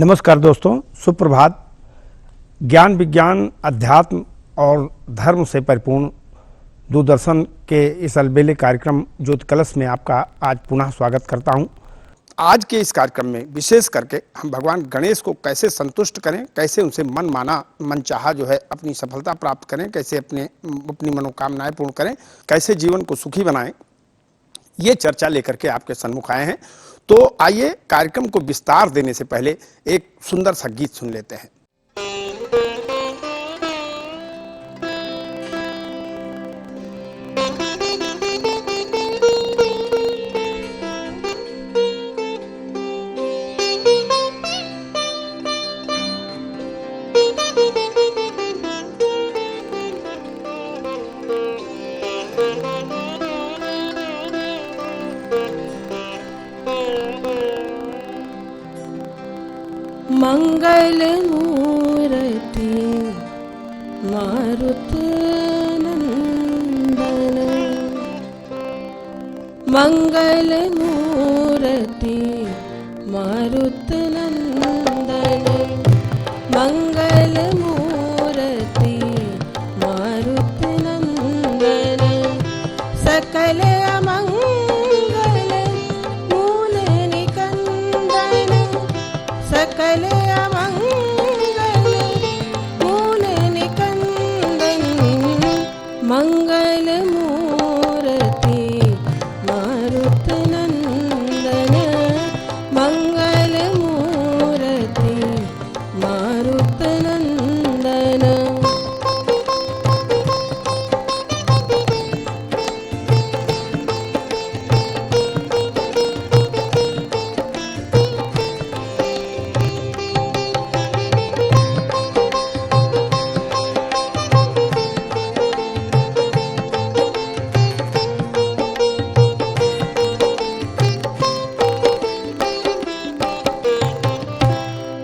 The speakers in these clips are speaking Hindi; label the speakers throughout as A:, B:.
A: नमस्कार दोस्तों, सुप्रभात। ज्ञान विज्ञान अध्यात्म और धर्म से परिपूर्ण दूरदर्शन के इस अलबेले कार्यक्रम ज्योति कलश में आपका आज पुनः स्वागत करता हूं। आज के इस कार्यक्रम में विशेष करके हम भगवान गणेश को कैसे संतुष्ट करें, कैसे उनसे मन चाहा जो है अपनी सफलता प्राप्त करें, कैसे अपनी मनोकामनाएं पूर्ण करें, कैसे जीवन को सुखी बनाएं, ये चर्चा लेकर के आपके सन्मुख आए हैं। तो आइए कार्यक्रम को विस्तार देने से पहले एक सुंदर सा गीत सुन लेते हैं।
B: मंगल मूर्ति मारुति नंदन, मंगल मूर्ति मारुति नंदन, मंगल मूर्ति मारुति नंदन, सकल अमंगल मूल निकंदन, सकल अमंगल मूल निकंदन, मंगल मूर्ति मारुति नंदन, मंगल मूर्ति मारुति नंदन।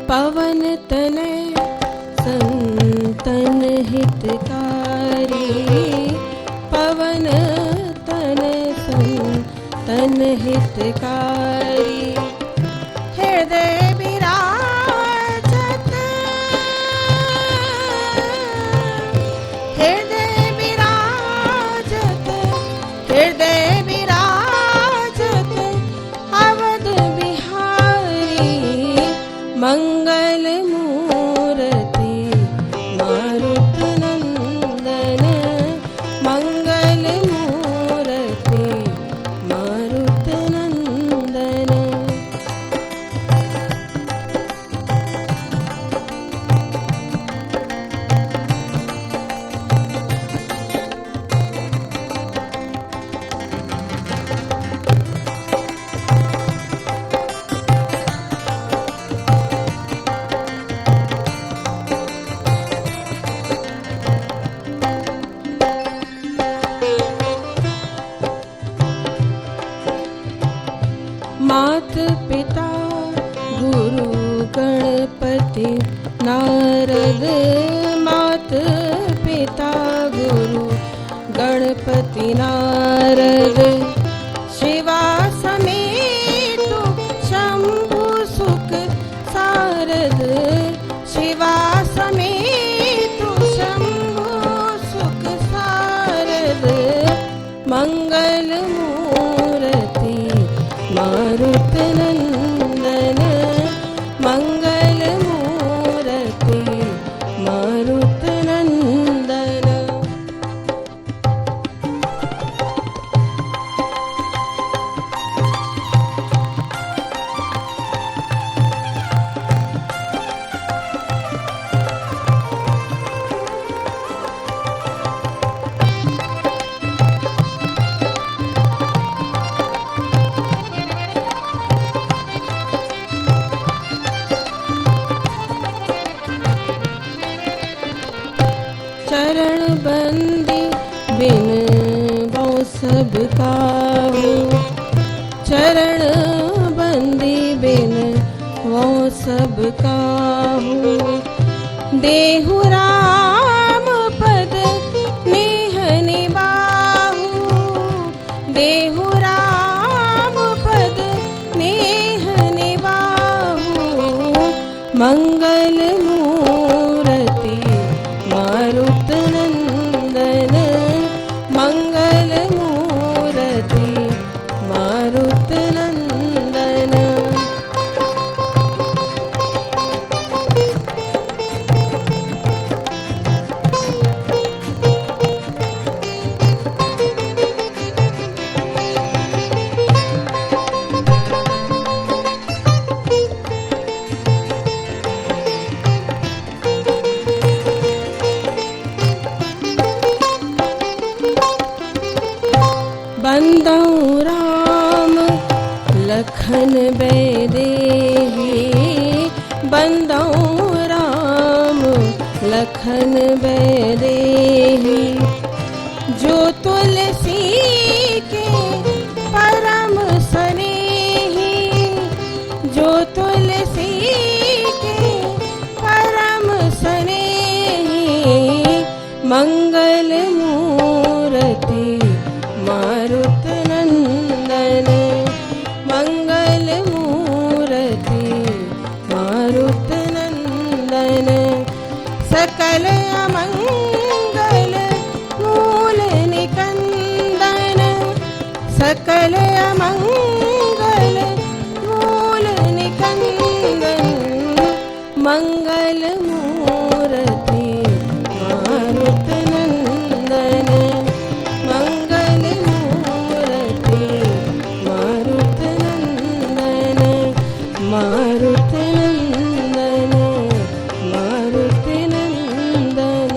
B: पवन तनय संतन हितकारी, पवन तनय संतन हितकारी, हृदय विराजत, हृदय विराजत, हृदय विराजत, अवध बिहारी, मंगल मूर्ति मारुति नंदन, मंगल मूर्ति मारुति नंदन। मात पिता गुरु गणपति नारद, मात पिता गुरु गणपति नारद, शिवा समेत शंभु सुख सारद, शिवा समेत शंभु सुख सारद, मंगल मूर्ति मारुति नंदन, मंगल मूर्ति मारुति नंदन। चरण बंदी बिन वो सब काहू, चरण बंदी बिन वो सब काहू, देहु राम पद नेह निबाहू, देहु राम पद नेह निबाहू, मंगल मूर्ति मारुत नंदन, मंगल मूर्ति मारुत नंदन। बंदौ राम लखन बैदेही, बंदौ राम लखन बैदेही। जो तुलसी के परम स्नेही, जो तुलसी के परम स्नेही। मंगल मूर्ति मारुत नंदन, मंगल मूर्ति मारुत नंदन। सकल अमंगल मूल निकंदन, सकल अमंगल मूल निकंदन। मंगल मूर्ति मारुत नंदन, मंगल मूर्ति मारुत नंदन, मारुत नंदन, मारुत नंदन।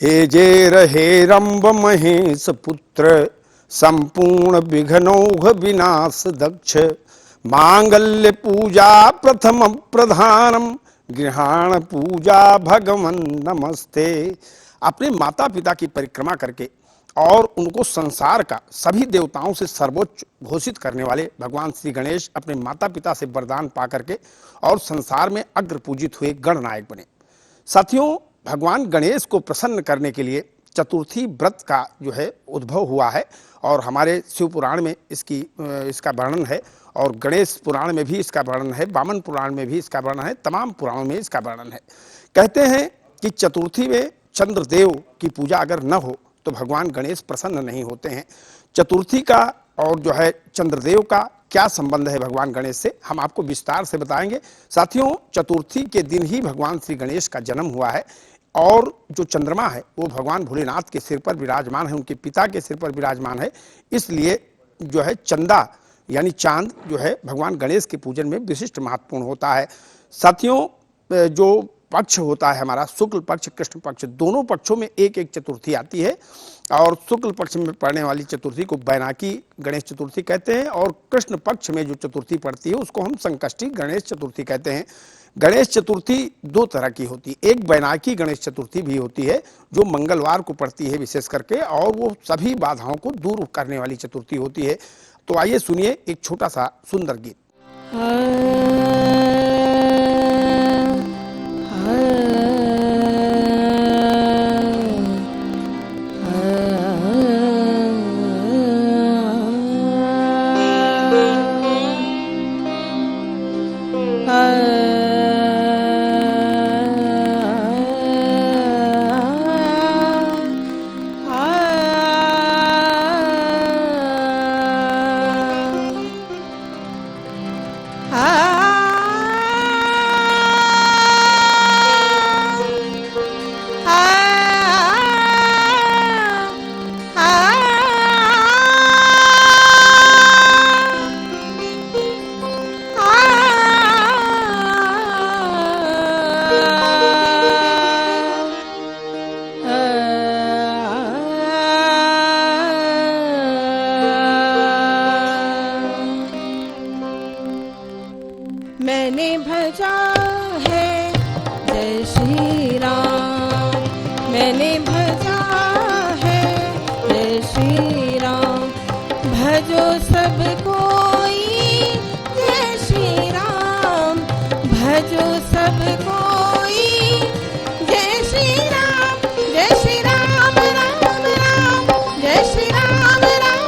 A: एजे रहे रंब महेश पुत्र, संपूर्ण विघ्नौघ विनाश दक्ष। मांगल्य पूजा प्रथम प्रधानम, गृहाण पूजा भगवन नमस्ते। अपने माता पिता की परिक्रमा करके और उनको संसार का सभी देवताओं से सर्वोच्च घोषित करने वाले भगवान श्री गणेश अपने माता पिता से वरदान पा करके और संसार में अग्र पूजित हुए गणनायक बने। साथियों, भगवान गणेश को प्रसन्न करने के लिए चतुर्थी व्रत का जो है उद्भव हुआ है और हमारे शिव पुराण में इसका वर्णन है और गणेश पुराण में भी इसका वर्णन है, वामन पुराण में भी इसका वर्णन है, तमाम पुराणों में इसका वर्णन है। कहते हैं कि चतुर्थी में चंद्रदेव की पूजा अगर न हो तो भगवान गणेश प्रसन्न नहीं होते हैं। चतुर्थी का और जो है चंद्रदेव का क्या संबंध है भगवान गणेश से, हम आपको विस्तार से बताएंगे। साथियों, चतुर्थी के दिन ही भगवान श्री गणेश का जन्म हुआ है और जो चंद्रमा है वो भगवान भोलेनाथ के सिर पर विराजमान है, उनके पिता के सिर पर विराजमान है। इसलिए जो है चंदा यानी चांद जो है भगवान गणेश के पूजन में विशिष्ट महत्वपूर्ण होता है। साथियों, जो पक्ष होता है हमारा शुक्ल पक्ष कृष्ण पक्ष, दोनों पक्षों में एक एक चतुर्थी आती है और शुक्ल पक्ष में पड़ने वाली चतुर्थी को बैनाकी गणेश चतुर्थी कहते हैं और कृष्ण पक्ष में जो चतुर्थी पड़ती है उसको हम संकष्टी गणेश चतुर्थी कहते हैं। गणेश चतुर्थी दो तरह की होती है, एक बैनाकी गणेश चतुर्थी भी होती है जो मंगलवार को पड़ती है विशेष करके और वो सभी बाधाओं को दूर करने वाली चतुर्थी होती है। तो आइए सुनिए एक छोटा सा सुंदर गीत।
B: मैंने भजा है जय श्री राम, मैंने भजा है जय श्री राम। भजो सब कोई जय श्री राम, भजो सब कोई जय श्री राम, जय श्री राम राम राम, जय श्री राम राम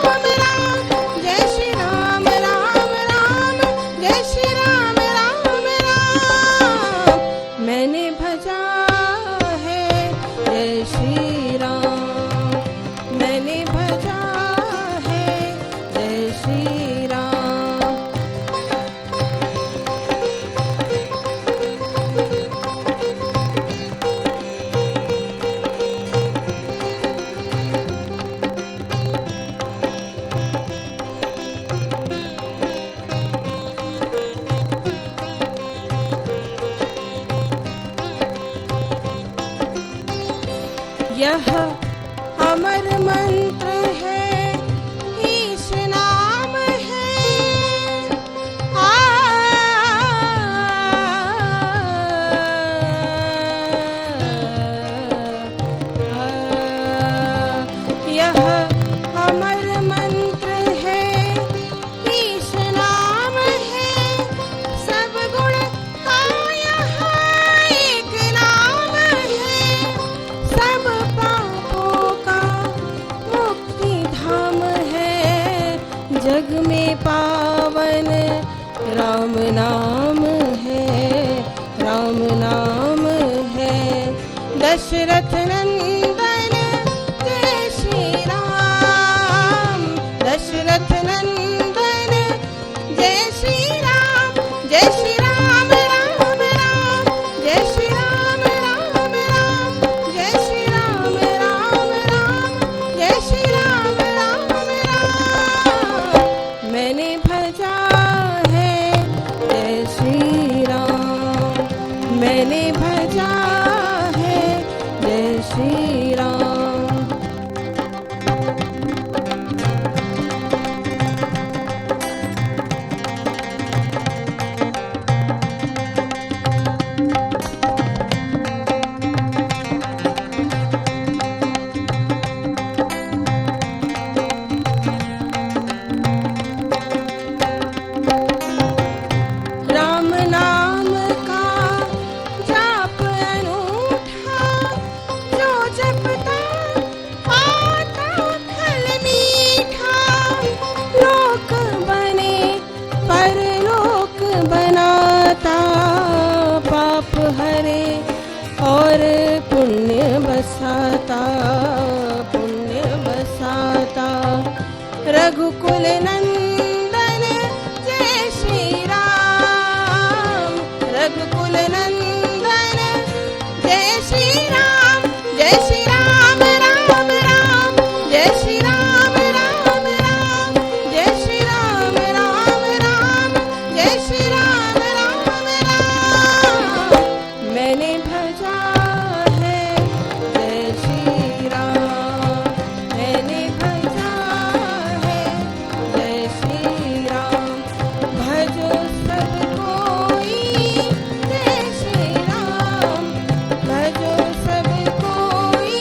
B: यह अमर मंत्र है, ईश नाम है। यह अमर मंत्र है, ईश नाम है। सब गुण का यहाँ एक नाम है। सब पापों का मुक्ति धाम है। जग में पावन राम नाम है, राम नाम है। दशरथ नंदन जय श्री राम, दशरथ नंदन जय श्री राम। जय श्री राम राम राम, जय श्री राम राम राम, जय श्री राम राम राम, जय श्री राम राम राम। मैंने भजा है जय श्री राम, मैंने भजा है जय श्री राम। राम नाम का जाप अनूठा, जो जपता आता फल मीठा। लोक बने परलोक बनाता, पाप हरे और पुण्य बसाता, पुण्य बसाता। रघुकुल नंदन जय श्री राम, रघुकुल नंदन जय श्री राम। जय श्री राम राम राम, जय श्री राम राम राम, जय श्री राम राम राम, जय श्री राम राम राम। मैंने भजा है जय श्री राम, मैंने भजा है जय श्री राम। भजो सब कोई जय श्री राम, भजो सब कोई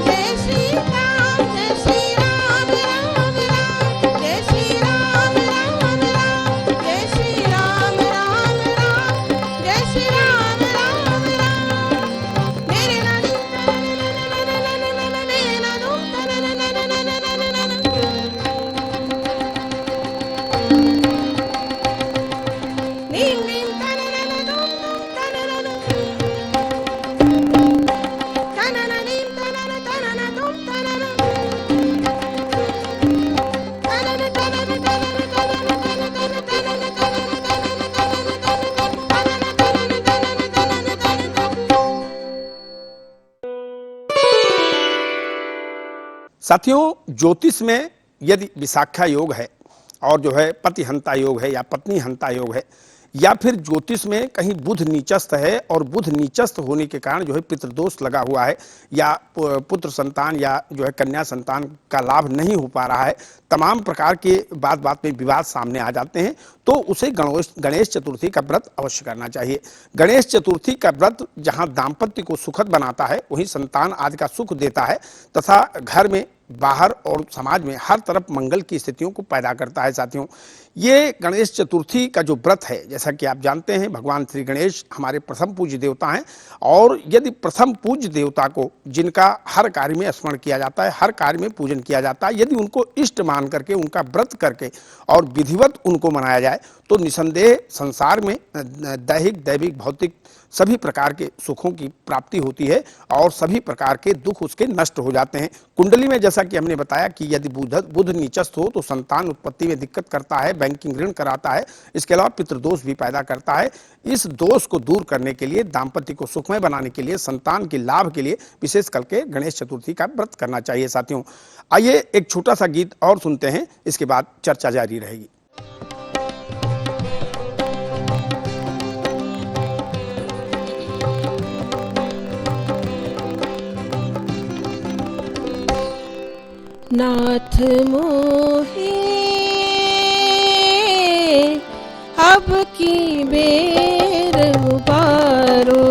B: जय श्री राम। जय श्री राम राम राम, जय श्री राम राम राम, जय श्री राम राम राम, जय श्री राम राम राम। मेरे नानी मेरे नादू नीम नीम तनना नीम तनना तनना तुम तनना तनना तनना तनना तनना तनना तनना
A: साथियों, ज्योतिष में यदि विशाखा योग है और जो है पति हंता योग है या पत्नी हंता योग है, या फिर ज्योतिष में कहीं बुध नीचस्थ है और बुध नीचस्थ होने के कारण जो है पितृदोष लगा हुआ है, या पुत्र संतान या जो है कन्या संतान का लाभ नहीं हो पा रहा है, तमाम प्रकार के बात में विवाद सामने आ जाते हैं, तो उसे गणेश चतुर्थी का व्रत अवश्य करना चाहिए। गणेश चतुर्थी का व्रत जहां दाम्पत्य को सुखद बनाता है, वहीं संतान आदि का सुख देता है तथा घर में, बाहर और समाज में हर तरफ मंगल की स्थितियों को पैदा करता है। साथियों, ये गणेश चतुर्थी का जो व्रत है, जैसा कि आप जानते हैं, भगवान श्री गणेश हमारे प्रथम पूज्य देवता हैं, और यदि प्रथम पूज्य देवता को जिनका हर कार्य में स्मरण किया जाता है, हर कार्य में पूजन किया जाता है, यदि उनको इष्ट मान करके, उनका व्रत करके और विधिवत उनको मनाया जाए, तो निसंदेह संसार में दैहिक, दैविक, भौतिक सभी प्रकार के सुखों की प्राप्ति होती है और सभी प्रकार के दुख उसके नष्ट हो जाते हैं। कुंडली में जैसा कि हमने बताया कि यदि बुध नीचस्थ हो तो संतान उत्पत्ति में दिक्कत करता है, बैंकिंग ऋण कराता है, इसके अलावा पितृदोष भी पैदा करता है। इस दोष को दूर करने के लिए, दाम्पत्य को सुखमय बनाने के लिए, संतान के लाभ के लिए विशेष करके गणेश चतुर्थी का व्रत करना चाहिए। साथियों, आइए एक छोटा सा गीत और सुनते हैं, इसके बाद चर्चा जारी रहेगी।
C: नाथ मोहे अब की बेर उबारो,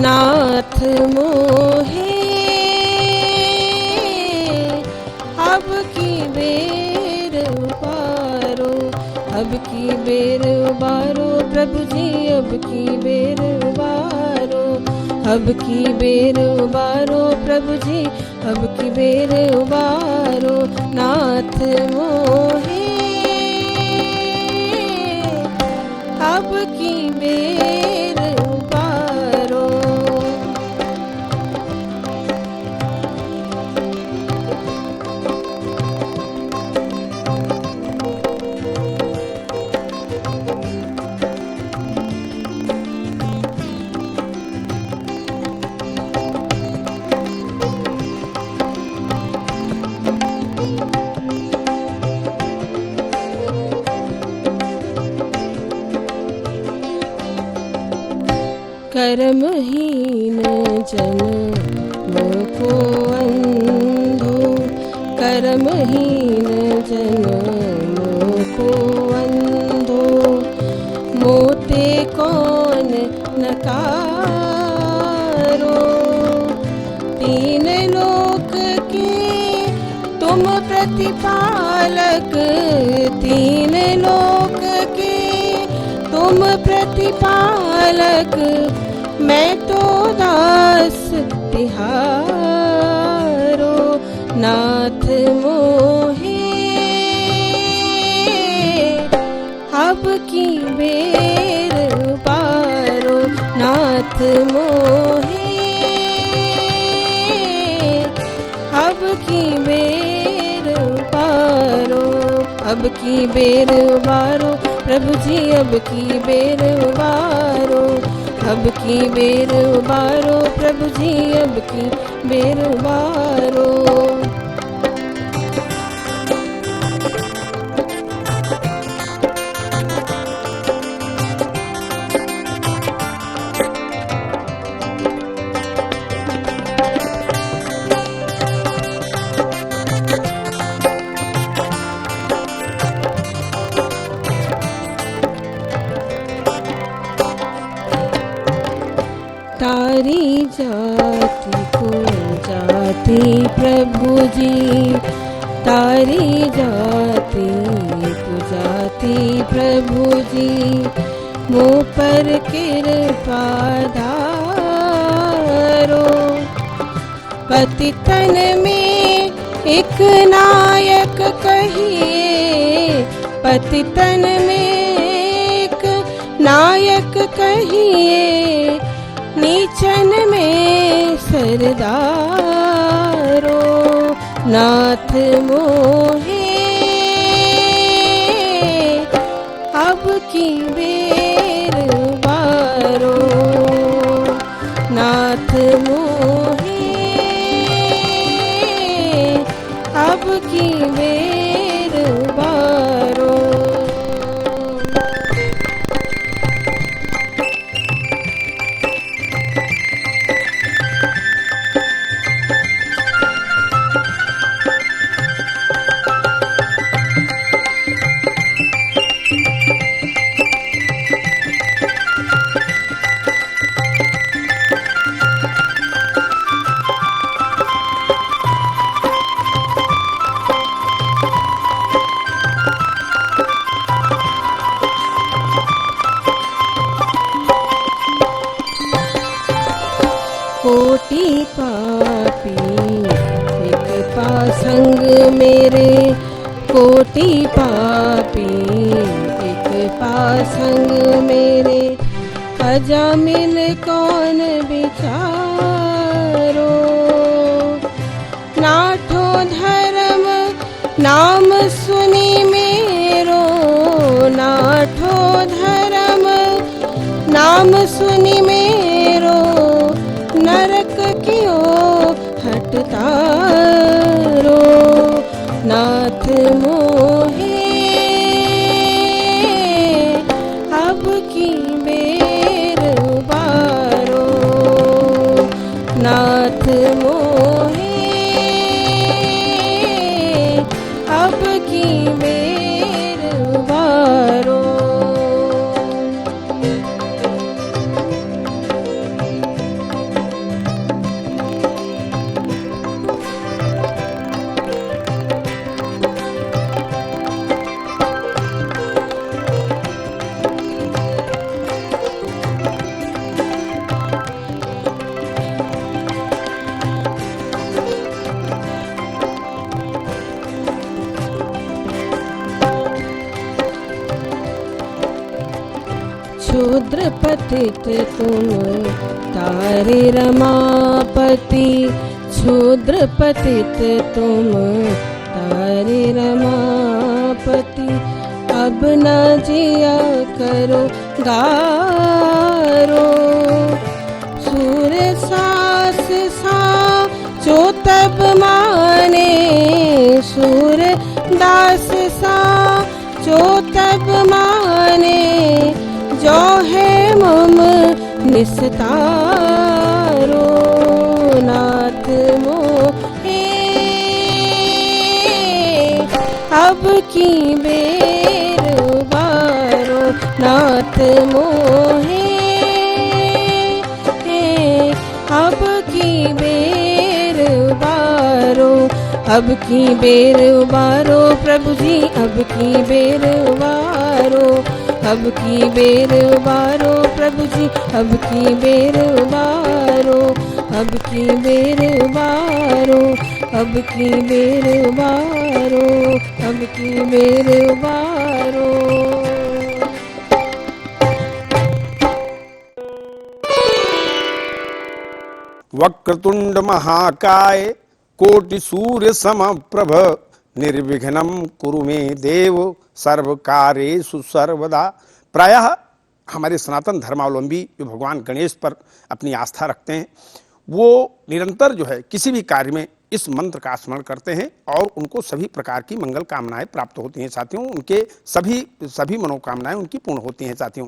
C: नाथ मोहे अब की बेर उबारो, अब की बेर उबारो प्रभु जी, अब की बेर उबारो, अब की बेर उबारो प्रभु जी, अब की बेर उबारो, नाथ मोहे अब की बेर उबारो। कर्महीन जन को अंधो, कर्महीन जन को अंधो, मोते कौन नकारो, तीन लोक के तुम प्रतिपालक, तीन लोक के तुम प्रतिपालक, मैं तो दास तिहारो, नाथ मोहे अब की बेर उबारो, नाथ मोहे अब की बेर उबारो, अब की बेर उबारो प्रभु जी, अब की बेर उबारो, अब की बेर उबारो प्रभु जी, अब की बेर उबारो। तारी जाति को जाति प्रभु जी, तारी जाति को जाति प्रभु जी, मुँह पर कृपा धारो, पतितन में एक नायक कहिए, पतितन में एक नायक कहिए, नीचन में सरदारो, नाथ मोहे अब की बेर उबारो, नाथ मोहे अब की बेर उबारो। कोटि पापी एक पासंग मेरे, कोटि पापी एक पासंग मेरे, अजामिल कौन बिचारो, नाठो धर्म नाम सुनी मेरो, नाठो धर्म नाम सुनी मेरो, नरक क्यों हटतारो, नाथ मोहे अब की बेर उबारो, नाथ मोहे अब की बेर उबारो। क्षुद्र पतित तुम तारे रमापति, क्षुद्र पतित तुम तारे रमापति। अब न जिया करो गारो, सूर्य सास सा जो तब माने, सूर्य दास सा जो तब माने। जो है मम निस्तारो, नाथ मोहे अब की बेर उबारो। नाथ मोहे अब की बेर उबारो। अब की बेर उबारो प्रभु जी, अब की बेर उबारो। अब की बेर उबारो प्रभु जी, अब की बेर उबारो। अब की बेर उबारो, अब की बेर उबारो, अब की बेर उबारो।
A: वक्रतुंड महाकाय कोटि सूर्य समप्रभ, निर्विघ्नं कुरु मे देव सर्व कार्येषु सर्वदा। प्रायः हमारे सनातन धर्मावलंबी जो भगवान गणेश पर अपनी आस्था रखते हैं, वो निरंतर जो है किसी भी कार्य में इस मंत्र का स्मरण करते हैं और उनको सभी प्रकार की मंगल कामनाएं प्राप्त होती हैं साथियों। उनके सभी मनोकामनाएं उनकी पूर्ण होती हैं साथियों।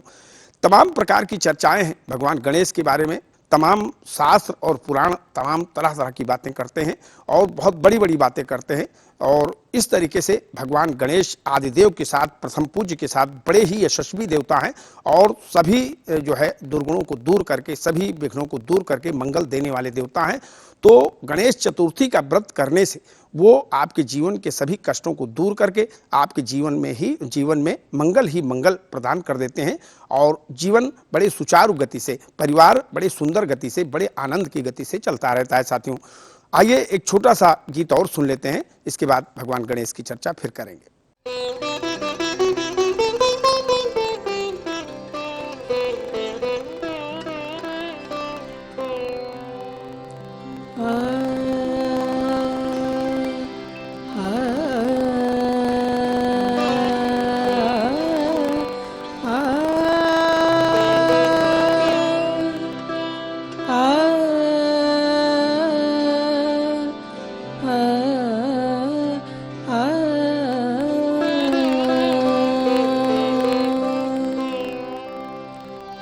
A: तमाम प्रकार की चर्चाएं हैं भगवान गणेश के बारे में, तमाम शास्त्र और पुराण तमाम तरह तरह की बातें करते हैं और बहुत बड़ी बड़ी बातें करते हैं। और इस तरीके से भगवान गणेश आदिदेव के साथ, प्रथम पूज्य के साथ बड़े ही यशस्वी देवता हैं और सभी जो है दुर्गुणों को दूर करके, सभी विघ्नों को दूर करके मंगल देने वाले देवता हैं। तो गणेश चतुर्थी का व्रत करने से वो आपके जीवन के सभी कष्टों को दूर करके आपके जीवन में मंगल ही मंगल प्रदान कर देते हैं और जीवन बड़े सुचारू गति से, परिवार बड़े सुंदर गति से, बड़े आनंद की गति से चलता रहता है साथियों। आइए एक छोटा सा गीत और सुन लेते हैं, इसके बाद भगवान गणेश की चर्चा फिर करेंगे।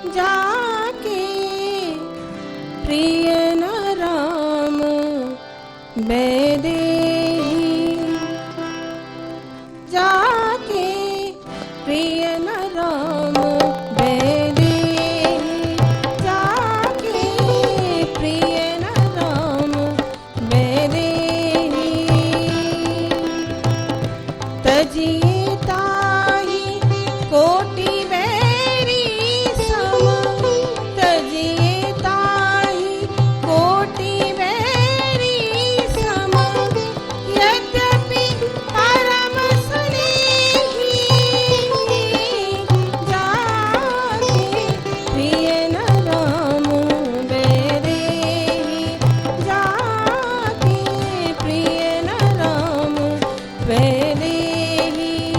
C: जाके प्रिय न राम बैदेही, जाके प्रिय न राम बैदेही, जाके प्रिय न राम बैदेही। तजिए ताहि कोटि बैरी सम, तजिए ताहि कोटि बैरी सम। यद्यपि परम स्नेही, जाके प्रिय न राम बैदेही, जाके प्रिय न राम बैदेही।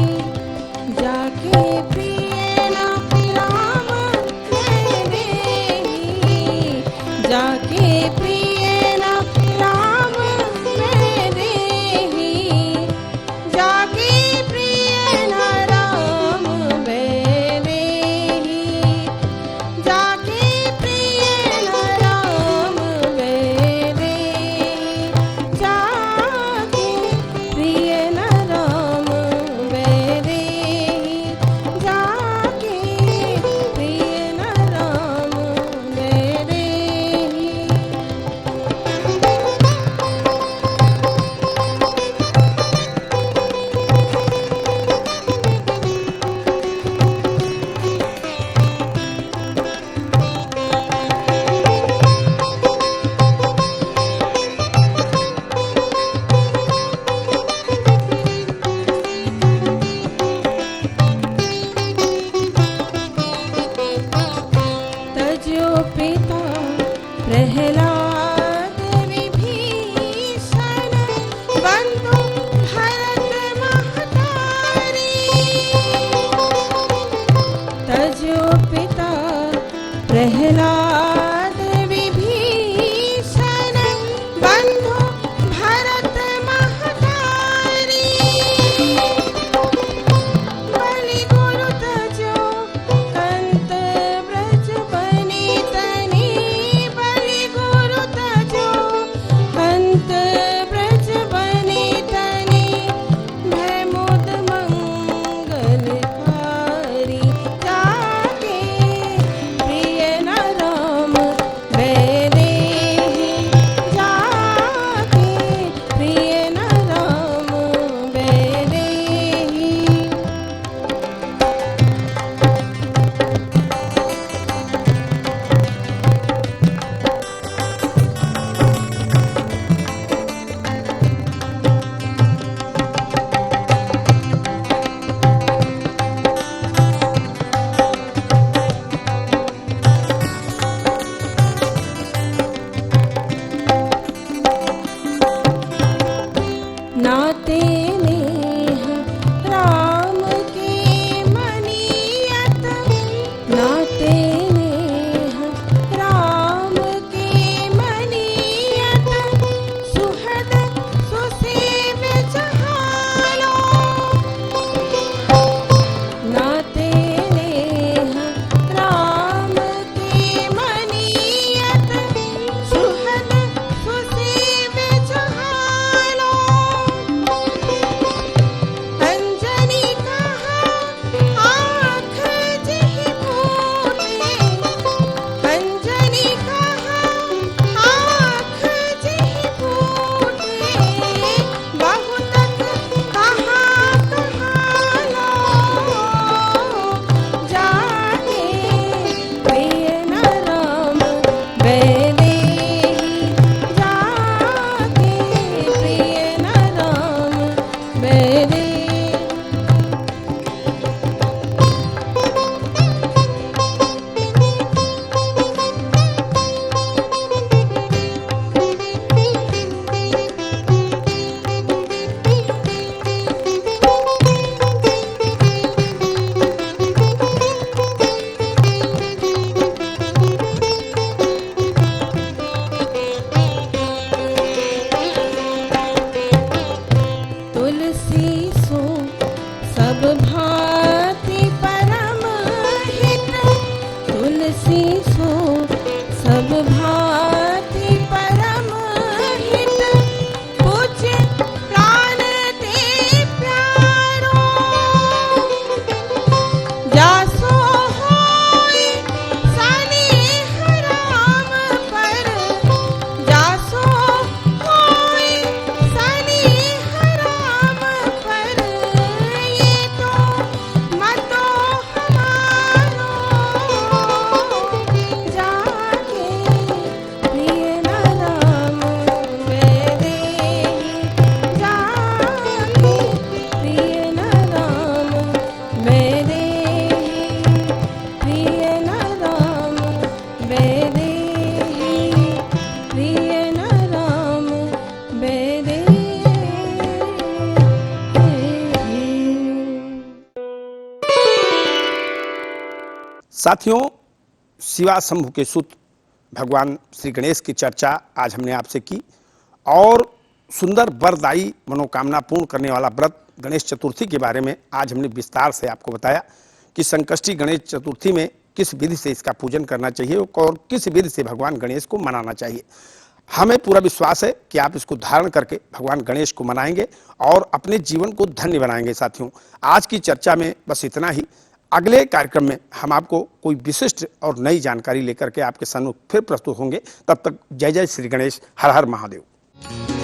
A: साथियों, शिवा शंभु के सुत भगवान श्री गणेश की चर्चा आज हमने आपसे की और सुंदर वरदायी मनोकामना पूर्ण करने वाला व्रत गणेश चतुर्थी के बारे में आज हमने विस्तार से आपको बताया कि संकष्टी गणेश चतुर्थी में किस विधि से इसका पूजन करना चाहिए और किस विधि से भगवान गणेश को मनाना चाहिए। हमें पूरा विश्वास है कि आप इसको धारण करके भगवान गणेश को मनाएंगे और अपने जीवन को धन्य बनाएंगे। साथियों, आज की चर्चा में बस इतना ही। अगले कार्यक्रम में हम आपको कोई विशिष्ट और नई जानकारी लेकर के आपके सम्मुख फिर प्रस्तुत होंगे। तब तक जय जय श्री गणेश, हर हर महादेव।